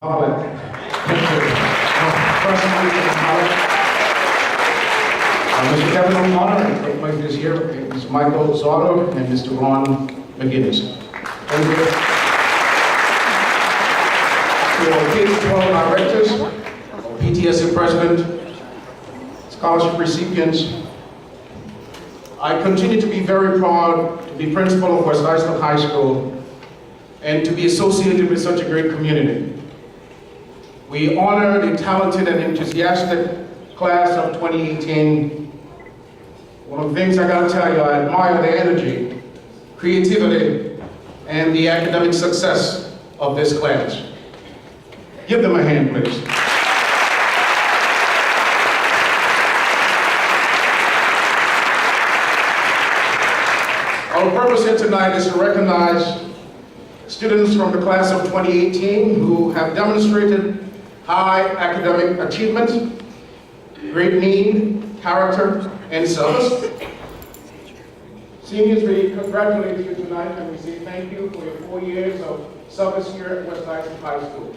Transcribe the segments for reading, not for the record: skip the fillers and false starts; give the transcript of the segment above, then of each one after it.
Mr. Kevin O'Connor, and everybody is here, Mr. Michael Zotto, and Mr. Ron McGinnis. Thank you. To our K-12 directors, PTSA president, scholarship recipients, I continue to be very proud to be principal of West Islip High School and to be associated with such a great community. We honor the talented and enthusiastic class of 2018. One of the things I gotta tell you, I admire the energy, creativity, and the academic success of this class. Give them a hand, please. Our purpose here tonight is to recognize students from the class of 2018 who have demonstrated high academic achievement, great need, character, and service. Seniors, we congratulate you tonight and we say thank you for your 4 years of service here at West Islip High School.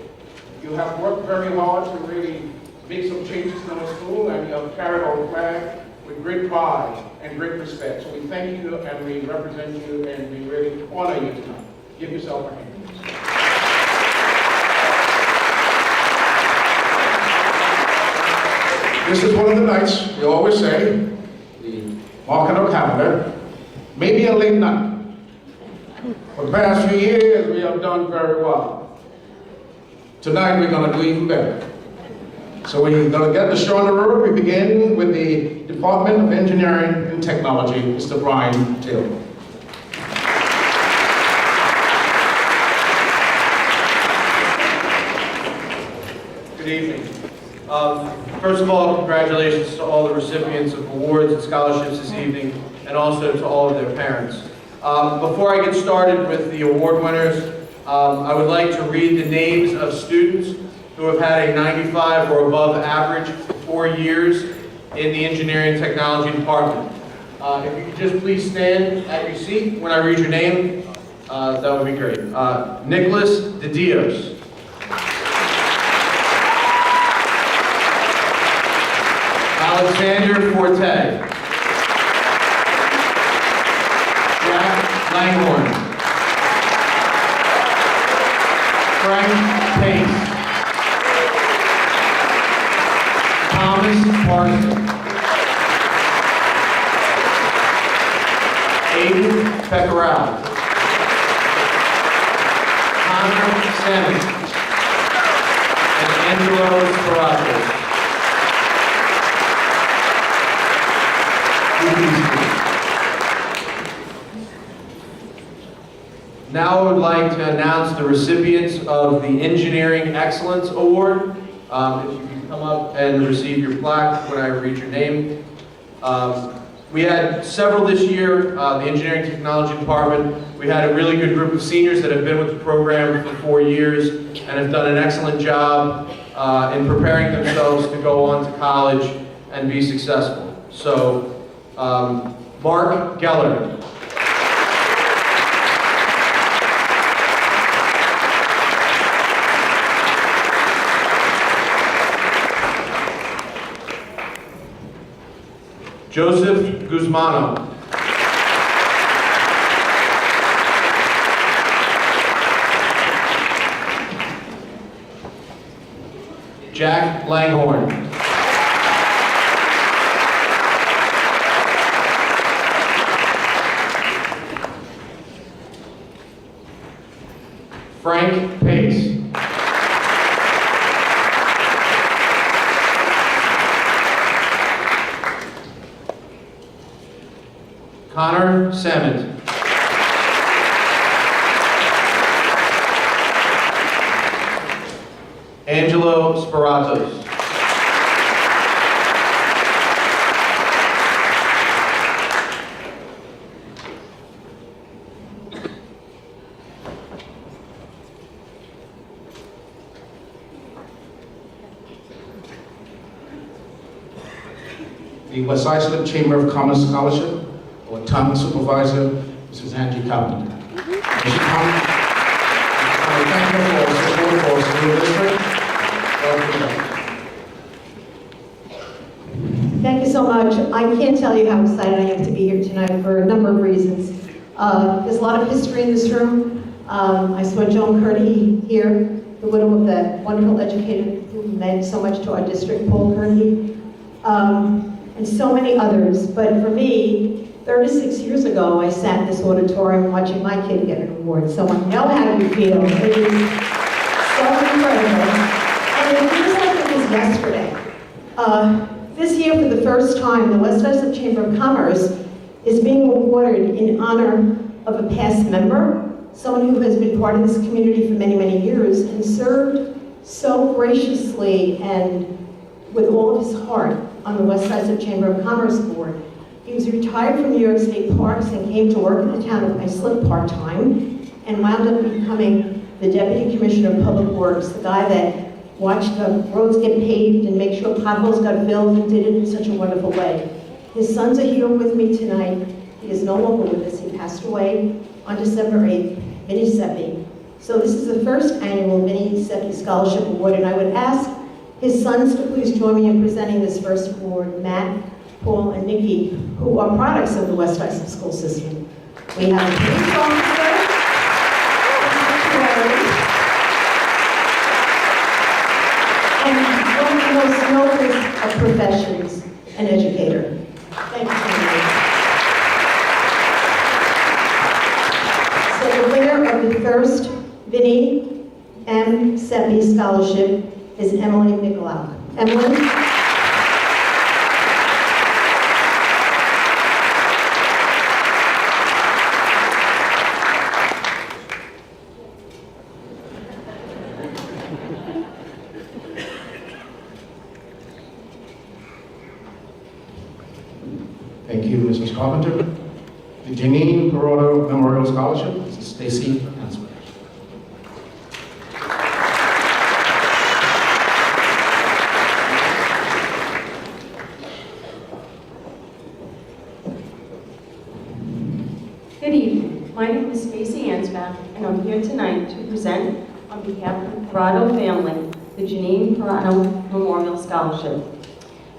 You have worked very hard to really make some changes in our school, and you have carried our flag with great pride and great respect. So we thank you and we represent you and we really honor you tonight. Give yourself a hand. This is one of the nights, we always say, the mark on our calendar, maybe a late night. For the past few years, we have done very well. Tonight, we're going to do even better. So we're going to get the show on the road. We begin with the Department of Engineering and Technology, Mr. Brian Till. Good evening. First of all, congratulations to all the recipients of awards and scholarships this evening, and also to all of their parents. Before I get started with the award winners, I would like to read the names of students who have had a 95 or above average for 4 years in the Engineering and Technology Department. If you could just please stand at your seat when I read your name, that would be great. Nicholas De Dios. Alexander Forte. Jack Langhorn. Frank Pace. Thomas Parson. Aiden Peckerell. Connor Simmons. And Angelo Sparato. Now I would like to announce the recipients of the Engineering Excellence Award. If you can come up and receive your plaque when I read your name. We had several this year, the Engineering Technology Department. We had a really good group of seniors that have been with the program for 4 years and have done an excellent job in preparing themselves to go on to college and be successful. So, Mark Geller. Joseph Guzmano. Jack Langhorn. Frank Pace. Connor Sammond. Angelo Sparatos. The West Islip Chamber of Commerce Scholarship, or TON Supervisor, Mrs. Angie Carpenter. Mrs. Carpenter, thank you for support for our school district. much. I can't tell you how excited I am to be here tonight for a number of reasons. There's a lot of history in this room. I saw Joan Curdy here, the widow of that wonderful educator who meant so much to our district, Paul Curdy, and so many others. But for me, 36 years ago, I sat in this auditorium watching my kid get an award, so I know how you feel. It is so incredible. And it feels like it was yesterday. This year, for the first time, the West Islip Chamber of Commerce is being awarded in honor of a past member, someone who has been part of this community for many, many years and served so graciously and with all of his heart on the West Islip Chamber of Commerce Board. He was retired from New York State Parks and came to work in the town of Islip part-time and wound up becoming the Deputy Commissioner of Public Works, the guy that watched the roads get paved and make sure potholes got filled and did it in such a wonderful way. His sons are here with me tonight. He is no longer with us. He passed away on December 8th, Vinnie Seppi. So this is the first annual Vinnie Seppi Scholarship Award, and I would ask his sons to please join me in presenting this first award, Matt, Paul, and Nikki, who are products of the West Islip school system. We have a police officer, and one of the most noblest of professions, an educator. Thank you so much. So the winner of the first Vinnie M. Seppi Scholarship is Emily Nicolau. Emily? Thank you, Mrs. Carpenter. The Janine Perotto Memorial Scholarship, Mrs. Stacy Hansberg. Good evening. My name is Stacy Ansbach, and I'm here tonight to present, on behalf of the Parado family, the Janine Parado Memorial Scholarship.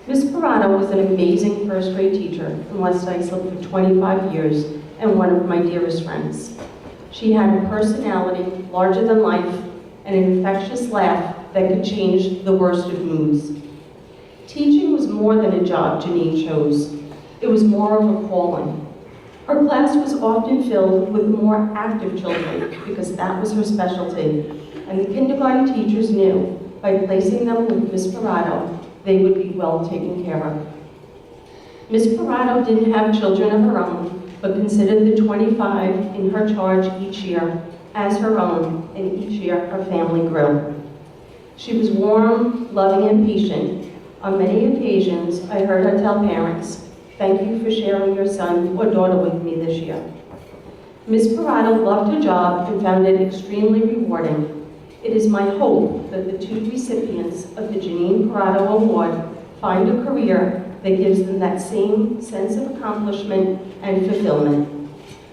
Ms. Parado was an amazing first-grade teacher in West Islip for 25 years and one of my dearest friends. She had a personality larger than life and an infectious laugh that could change the worst of moods. Teaching was more than a job Janine chose. It was more of a calling. Her class was often filled with more active children because that was her specialty, and the kindergarten teachers knew by placing them with Ms. Parado, they would be well taken care of. Ms. Parado didn't have children of her own, but considered the 25 in her charge each year as her own, and each year her family grew. She was warm, loving, and patient. On many occasions, I heard her tell parents, "Thank you for sharing your son or daughter with me this year." Ms. Parado loved her job and found it extremely rewarding. It is my hope that the two recipients of the Janine Parado Award find a career that gives them that same sense of accomplishment and fulfillment.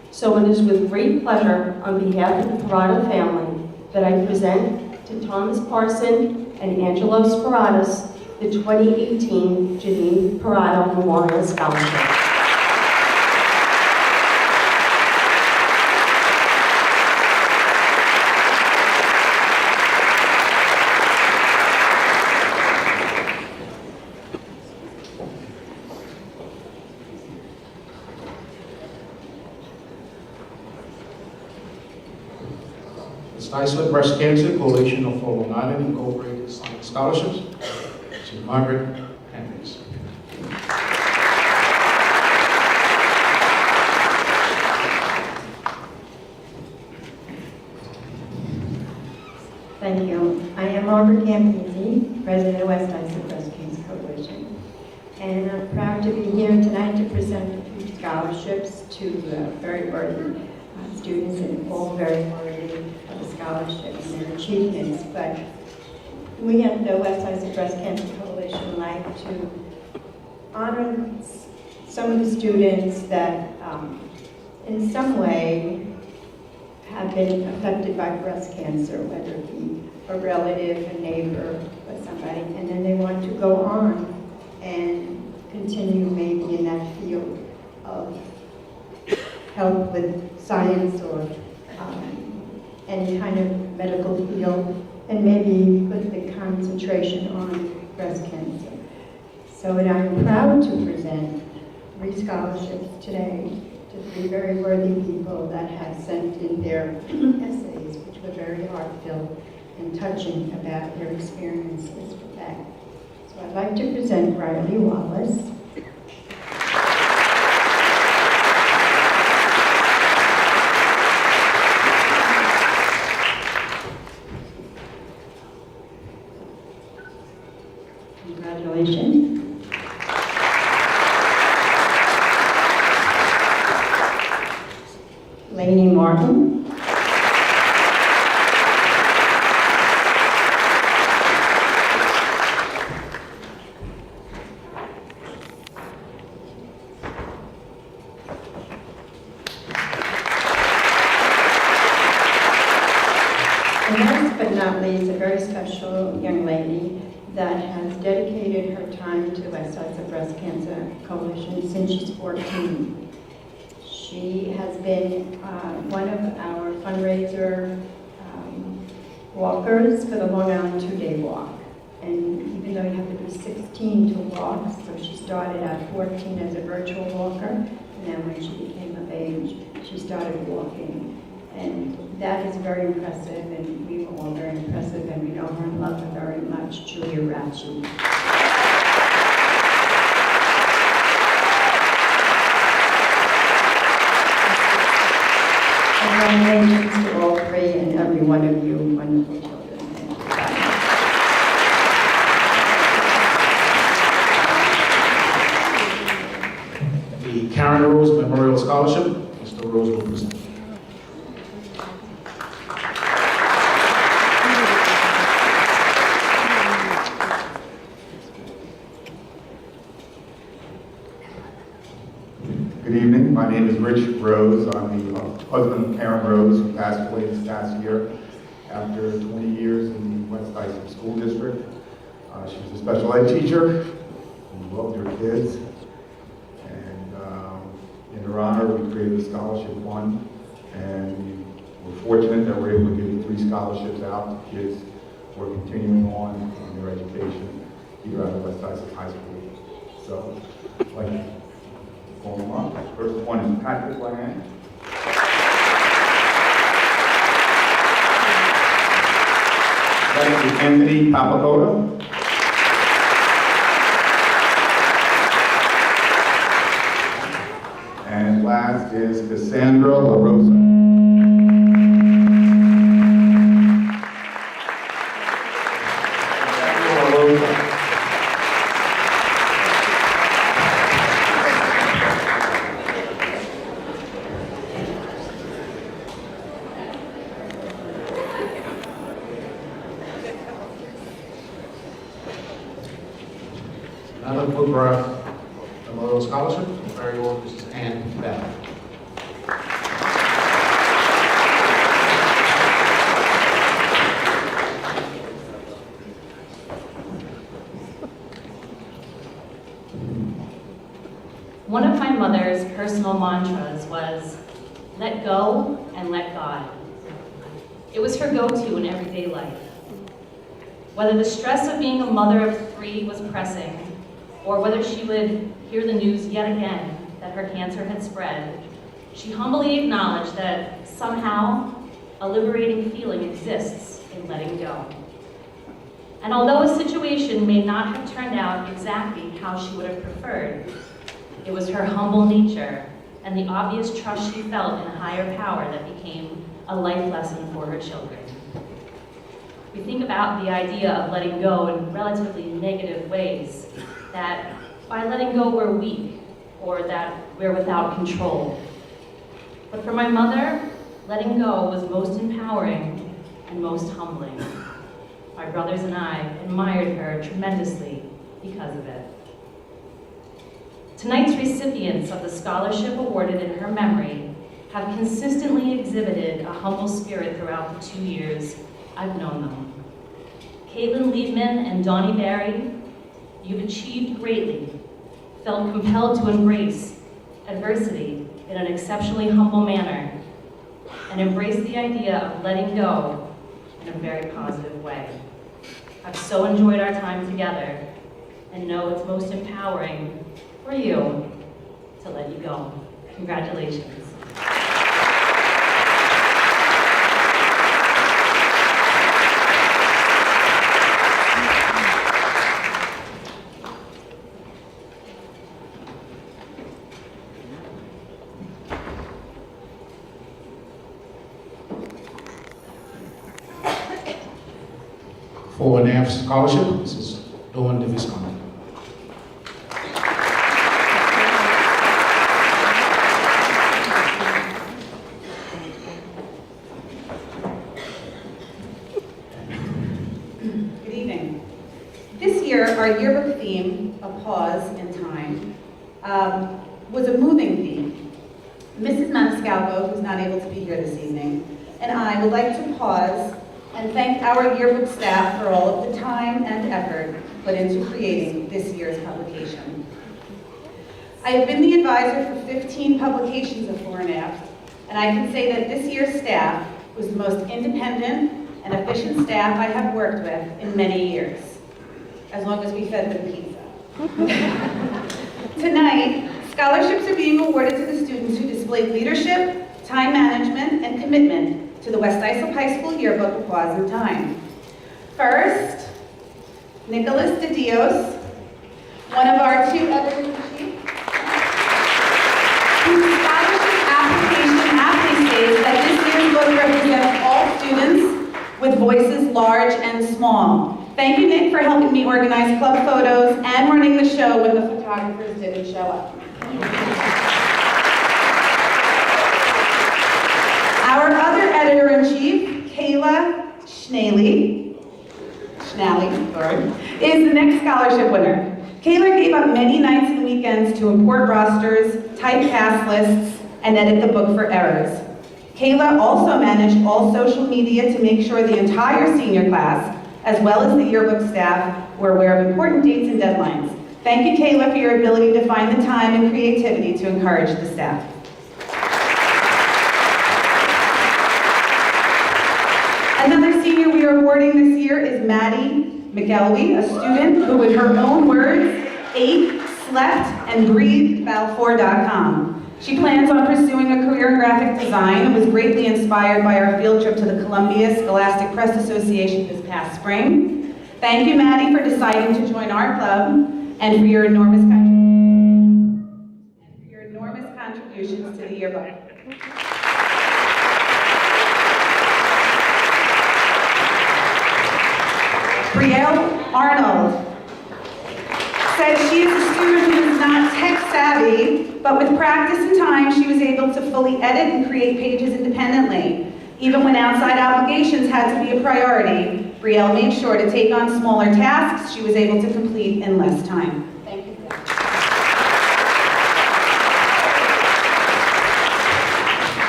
So it is with great pleasure on behalf of the Parado family that I present to Thomas Parson and Angelo Sparatus the 2018 Janine Parado Memorial Scholarship. West Islip Breast Cancer Coalition of Fort Long Island Incorporated Scholarships to Margaret Hendricks. Thank you. I am Margaret Campisi, President of West Islip Breast Cancer Coalition. And I'm proud to be here tonight to present a few scholarships to very worthy students, and all very worthy of the scholarships and their achievements. But we at the West Islip Breast Cancer Coalition like to honor some of the students that in some way have been affected by breast cancer, whether it be a relative, a neighbor, or somebody, and then they want to go on and continue continue maybe in that field of help with science or any kind of medical field, and maybe put the concentration on breast cancer. So and I'm proud to present 3 scholarships today to 3 very worthy people that have sent in their essays, which were very heartfelt and touching about their experiences with that. So I'd like to present Riley Wallace. Congratulations. Lainey Martin. And last but not least, a very special young lady that has dedicated her time to West Sides of Breast Cancer Coalition since she's 14. She has been one of our fundraiser walkers for the Long Island 2-day walk. And even though you have to be 16 to walk, so she started at 14 as a virtual walker, and then when she became of age, she started walking. And that is very impressive, and we were all very impressive, and we know her and love her very much, Julia Ratchey. Congratulations to all 3 and every one of you wonderful children. The Karen Rose Memorial Scholarship, Mr. Rose will present. Good evening. My name is Rich Rose. I'm the husband of Karen Rose, who passed away this past year after 20 years in the West Islip School District. She was a special ed teacher who loved her kids. And in her honor, we created a scholarship fund. And we're fortunate that we're able to give 3 scholarships out to kids who are continuing on in their education here at West Islip High School. So, I'd like to call them up. First one is Patrick Lang. Next is Anthony Papakota. And last is Cassandra La Rosa. Another Woodruff Memorial Scholarship, very old, this is Ann Bell. One of my mother's personal mantras was, let go and let God. It was her go-to in everyday life. Whether the stress of being a mother of 3 was pressing, or whether she would hear the news yet again that her cancer had spread, she humbly acknowledged that somehow a liberating feeling exists in letting go. And although a situation may not have turned out exactly how she would have preferred, it was her humble nature and the obvious trust she felt in a higher power that became a life lesson for her children. We think about the idea of letting go in relatively negative ways, that by letting go we're weak, or that we're without control. But for my mother, letting go was most empowering and most humbling. My brothers and I admired her tremendously because of it. Tonight's recipients of the scholarship awarded in her memory have consistently exhibited a humble spirit throughout the 2 years I've known them. Caitlin Liebman and Donnie Barry, you've achieved greatly, felt compelled to embrace adversity in an exceptionally humble manner and embrace the idea of letting go in a very positive way. I've so enjoyed our time together and know it's most empowering for you to let you go. Congratulations. For NAF Scholarship, Mrs. Dawn DeVisconti. Good evening. This year, our yearbook theme, A Pause in Time, was a moving theme. Mrs. Maniscalco, who's not able to be here this evening, and I would like to pause and thank our yearbook staff for all of the time and effort put into creating this year's publication. I have been the advisor for 15 publications of 4NF, and I can say that this year's staff was the most independent and efficient staff I have worked with in many years, as long as we fed them pizza. Tonight, scholarships are being awarded to the students who displayed leadership, time management, and commitment to the West Islip High School yearbook, A Pause in Time. First, Nicholas De Dios, one of our two editors-in-chief, whose scholarship application aptly states that this year's book represents all students with voices large and small. Thank you, Nick, for helping me organize club photos and running the show when the photographers didn't show up. Our other editor-in-chief, Kayla Schnally, is the next scholarship winner. Kayla gave up many nights and weekends to import rosters, type cast lists, and edit the book for errors. Kayla also managed all social media to make sure the entire senior class, as well as the yearbook staff, were aware of important dates and deadlines. Thank you, Kayla, for your ability to find the time and creativity to encourage the staff. Another senior we are awarding this year is Maddie McElwee, a student who, in her own words, ate, slept, and breathed Balfour.com. She plans on pursuing a career in graphic design and was greatly inspired by our field trip to the Columbia Scholastic Press Association this past spring. Thank you, Maddie, for deciding to join our club and for your enormous contributions to the yearbook. Brielle Arnold said she is a student who is not tech savvy, but with practice and time, she was able to fully edit and create pages independently. Even when outside obligations had to be a priority, Brielle made sure to take on smaller tasks she was able to complete in less time. Thank you.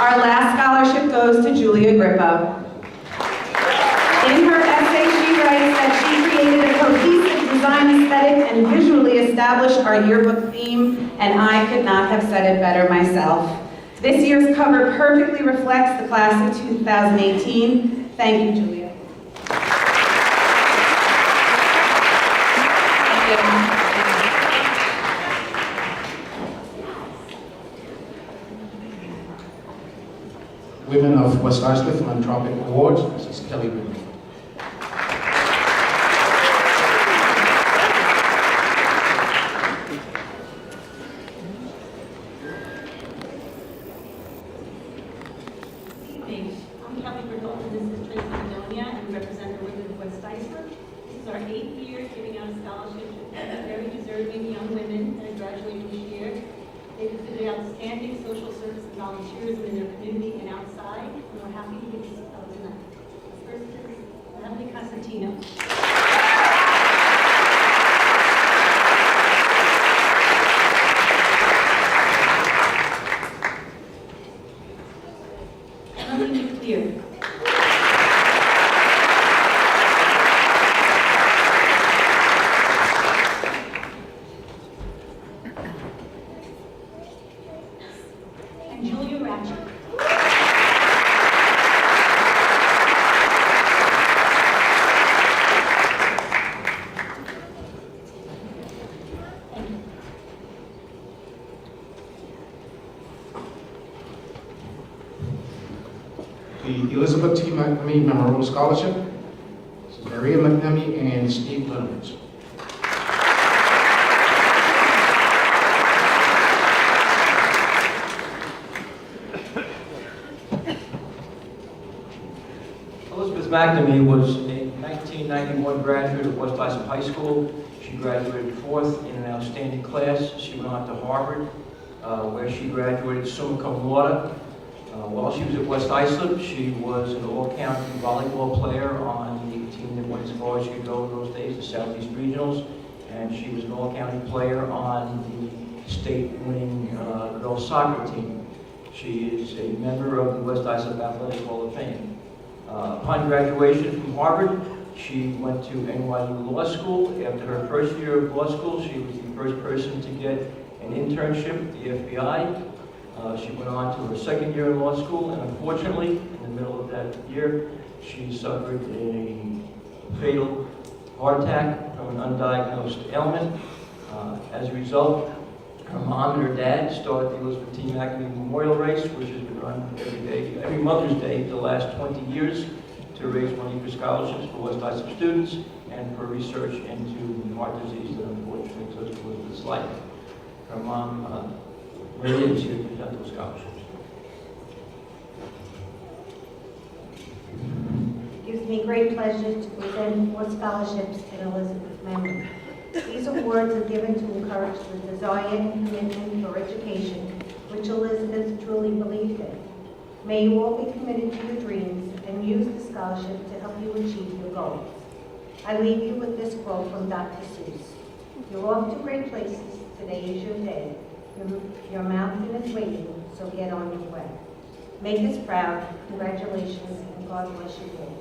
Our last scholarship goes to Julia Grippo. In her essay, she writes that she created a cohesive design aesthetic and visually established our yearbook theme, and I could not have said it better myself. This year's cover perfectly reflects the class of 2018. Thank you, Julia. Women of West Islip Philanthropic Awards, Mrs. Kelly Booth. I'm Kelly Burdell, and this is Tracy Madonia, and we represent the women of West Islip. This is our 8th year giving out a scholarship to very deserving young women that are graduating this year. They've exhibited outstanding social service and volunteerism in their community and outside, and we're happy to give these tonight. First is Natalie Casentino. Emily McClear. McNamee Memorial Scholarship. This is Maria McNamee and Steve Littles. Elizabeth McNamee was a 1991 graduate of West Islip High School. She graduated 4th in an outstanding class. She went on to Harvard, where she graduated summa cum laude. While she was at West Islip, she was an all-county volleyball player on the team that went as far as you could go in those days, the Southeast Regionals, and she was an all-county player on the state-winning girls soccer team. She is a member of the West Islip Athletic Hall of Fame. Upon graduation from Harvard, she went to NYU Law School. After her first year of law school, she was the first person to get an internship at the FBI. She went on to her second year in law school, and unfortunately, in the middle of that year, she suffered a fatal heart attack from an undiagnosed ailment. As a result, her mom and her dad started the Elizabeth T. McNamee Memorial Race, which has been run every Mother's Day for the last 20 years to raise money for scholarships for West Islip students and for research into heart disease that unfortunately took Elizabeth's life. Her mom, Maria, is here to present those scholarships. It gives me great pleasure to present 4 scholarships in Elizabeth's memory. These awards are given to encourage the desire and commitment for education, which Elizabeth truly believed in. May you all be committed to your dreams and use the scholarship to help you achieve your goals. I leave you with this quote from Dr. Seuss. You're off to great places. Today is your day. Your mountain is waiting, so get on your way. Make us proud. Congratulations, and God bless you all.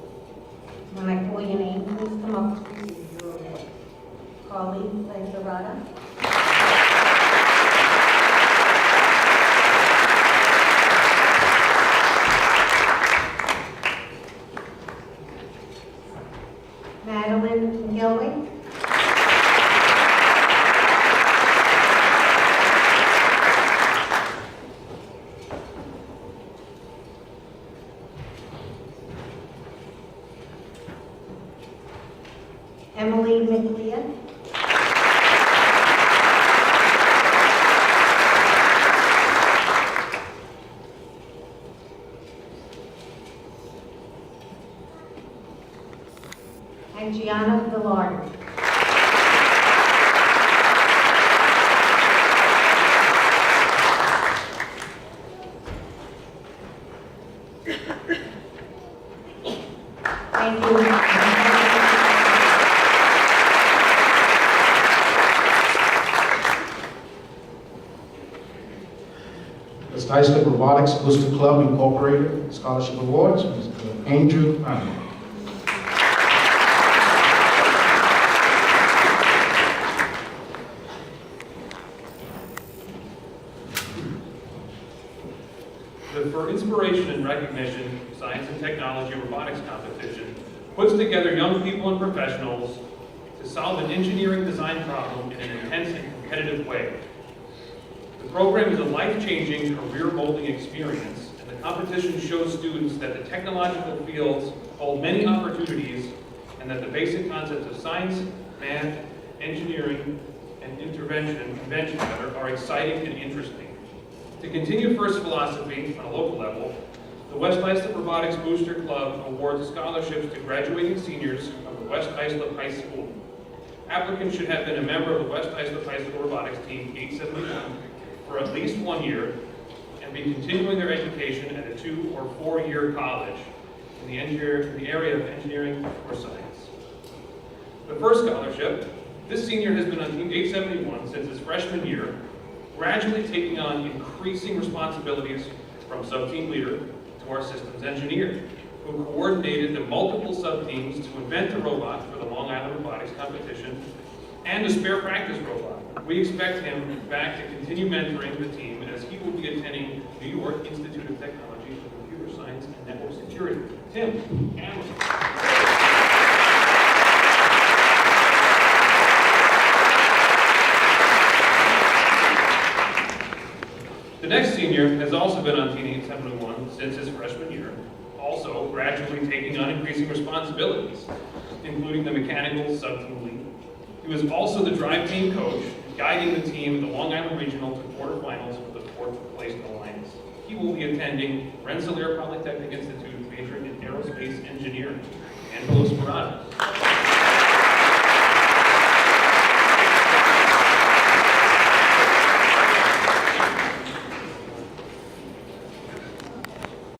When I call your name, please come up to receive your award. Carly Lanzarada. Madeline Gelwing. Emily McLeod. And Gianna Villar. Thank you. West Islip Robotics Booster Club Incorporated Scholarship Awards, Mr. Andrew Arnold. The For Inspiration and Recognition Science and Technology Robotics Competition puts together young people and professionals to solve an engineering design problem in an intense and competitive way. The program is a life-changing, career-molding experience, and the competition shows students that the technological fields hold many opportunities and that the basic concepts of science, math, engineering, and invention are exciting and interesting. To continue FIRST philosophy on a local level, the West Islip Robotics Booster Club awards scholarships to graduating seniors of the West Islip High School. Applicants should have been a member of the West Islip High School Robotics Team 871 for at least 1 year and be continuing their education at a 2- or 4-year college in the area of engineering or science. The first scholarship, this senior has been on Team 871 since his freshman year, gradually taking on increasing responsibilities from sub-team leader to our systems engineer, who coordinated the multiple sub-teams to invent the robot for the Long Island Robotics Competition and a spare practice robot. We expect him back to continue mentoring the team as he will be attending New York Institute of Technology for Computer Science and Network Security. Tim Hamlin. The next senior has also been on Team 871 since his freshman year, also gradually taking on increasing responsibilities, including the mechanical subteam lead. He was also the drive team coach, guiding the team in the Long Island Regional to quarterfinals for the 4th place Alliance. He will be attending Rensselaer Polytechnic Institute, majoring in aerospace engineering. Angelo Sperano.